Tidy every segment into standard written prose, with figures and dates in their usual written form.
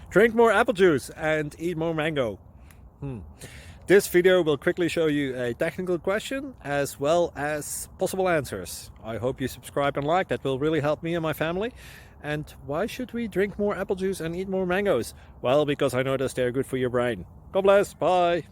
Drink more apple juice and eat more mango. This video will quickly show you a technical question as well as possible answers. I hope you subscribe and like, that will really help me and my family. And why should we drink more apple juice and eat more mangoes? Well, because I noticed they're good for your brain. God bless, bye!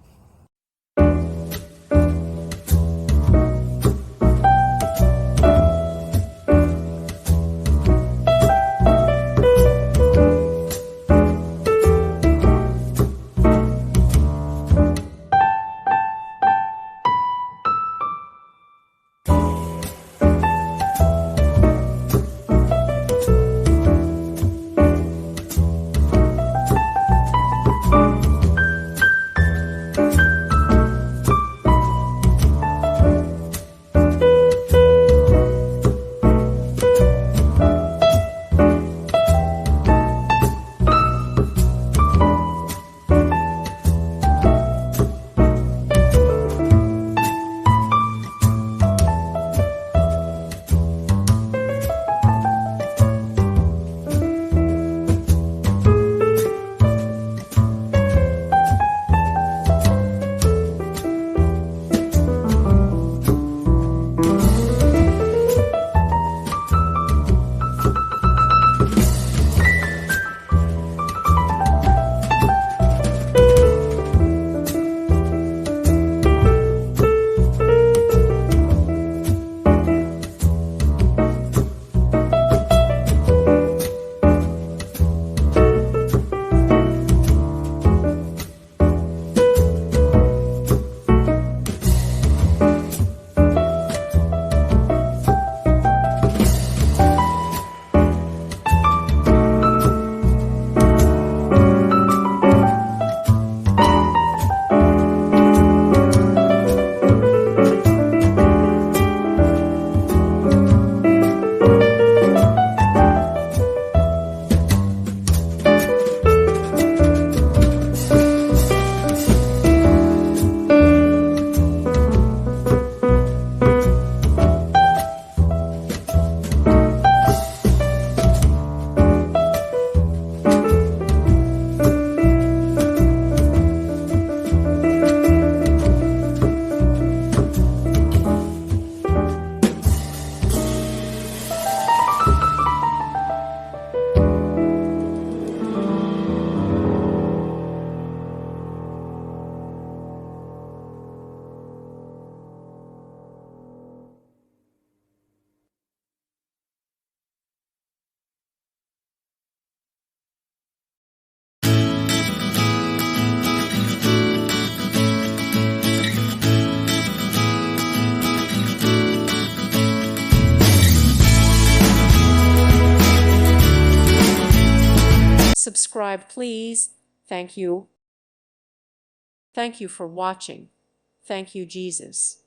Subscribe, please. Thank you. Thank you for watching. Thank you, Jesus.